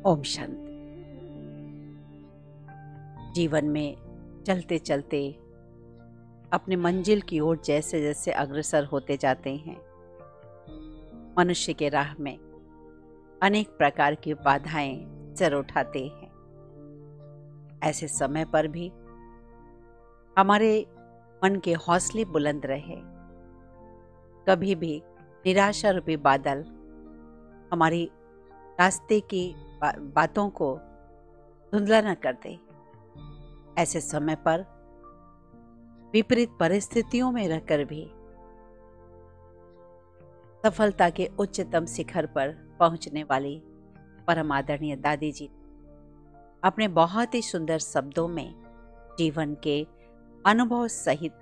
ओम शांति। जीवन में चलते चलते अपने मंजिल की ओर जैसे जैसे अग्रसर होते जाते हैं, मनुष्य के राह में अनेक प्रकार की बाधाएं सर उठाते हैं। ऐसे समय पर भी हमारे मन के हौसले बुलंद रहे। कभी भी निराशा रूपी बादल हमारी रास्ते की बातों को धुंधला न कर दे। ऐसे समय पर विपरीत परिस्थितियों में रहकर भी सफलता के उच्चतम शिखर पर पहुंचने वाली परम आदरणीय दादी जी अपने बहुत ही सुंदर शब्दों में जीवन के अनुभव सहित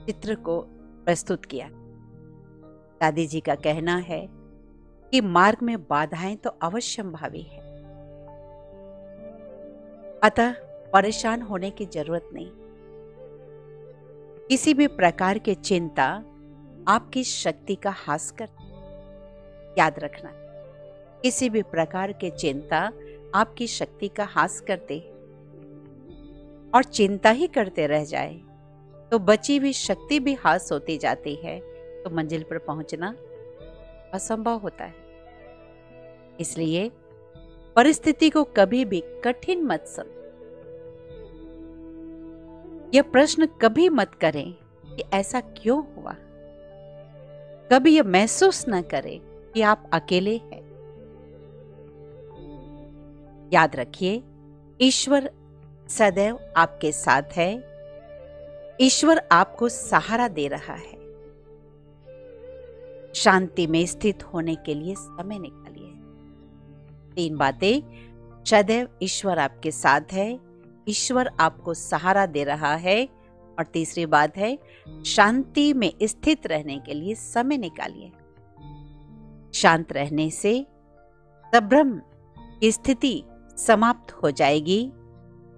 चित्र को प्रस्तुत किया। दादी जी का कहना है कि मार्ग में बाधाएं तो अवश्यंभावी है, अतः परेशान होने की जरूरत नहीं। किसी भी प्रकार की चिंता आपकी शक्ति का ह्रास करती है। याद रखना, किसी भी प्रकार की चिंता आपकी शक्ति का ह्रास करते और चिंता ही करते रह जाए तो बची हुई शक्ति भी ह्रास होती जाती है, तो मंजिल पर पहुंचना असंभव होता है। इसलिए परिस्थिति को कभी भी कठिन मत समझें। यह प्रश्न कभी मत करें कि ऐसा क्यों हुआ। कभी यह महसूस न करें कि आप अकेले हैं। याद रखिए, ईश्वर सदैव आपके साथ है। ईश्वर आपको सहारा दे रहा है। शांति में स्थित होने के लिए समय निकालिए। 3 बातें: सदैव ईश्वर आपके साथ है, ईश्वर आपको सहारा दे रहा है, और तीसरी बात है शांति में स्थित रहने के लिए समय निकालिए। शांत रहने से संभ्रम की स्थिति समाप्त हो जाएगी,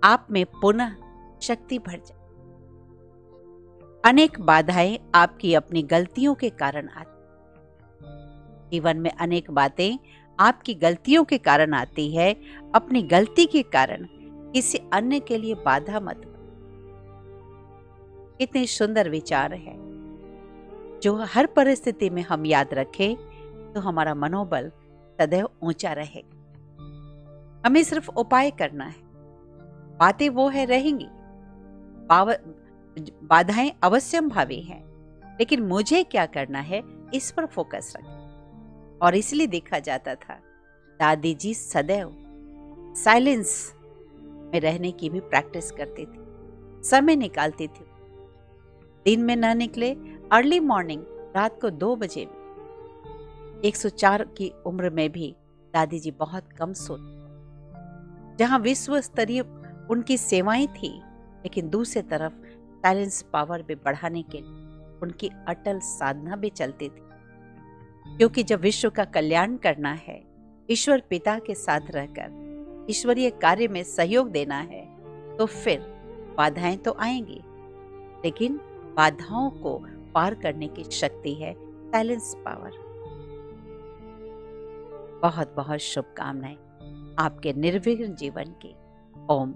आप में पुनः शक्ति भर जाएगी। अनेक बाधाएं आपकी अपनी गलतियों के कारण आती। जीवन में अनेक बातें आपकी गलतियों के कारण आती है। अपनी गलती के कारण किसी अन्य के लिए बाधा मत बनो। कितने सुंदर विचार है जो हर परिस्थिति में हम याद रखें तो हमारा मनोबल सदैव ऊंचा रहेगा। हमें सिर्फ उपाय करना है। बातें वो है रहेंगी, बाधाएं अवश्यंभावी हैं, लेकिन मुझे क्या करना है इस पर फोकस रखें। और इसलिए देखा जाता था दादी जी सदैव साइलेंस में रहने की भी प्रैक्टिस करती थी, समय निकालती थी। दिन में ना निकले, अर्ली मॉर्निंग, रात को 2 बजे में। 104 की उम्र में भी दादी जी बहुत कम सोती। जहां विश्व स्तरीय उनकी सेवाएं थी, लेकिन दूसरी तरफ साइलेंस पावर भी बढ़ाने के लिए उनकी अटल साधना भी चलती थी। क्योंकि जब विश्व का कल्याण करना है, ईश्वर पिता के साथ रहकर ईश्वरीय कार्य में सहयोग देना है, तो फिर बाधाएं तो आएंगी, लेकिन बाधाओं को पार करने की शक्ति है साइलेंस पावर। बहुत बहुत शुभकामनाएं आपके निर्विघ्न जीवन की। ओम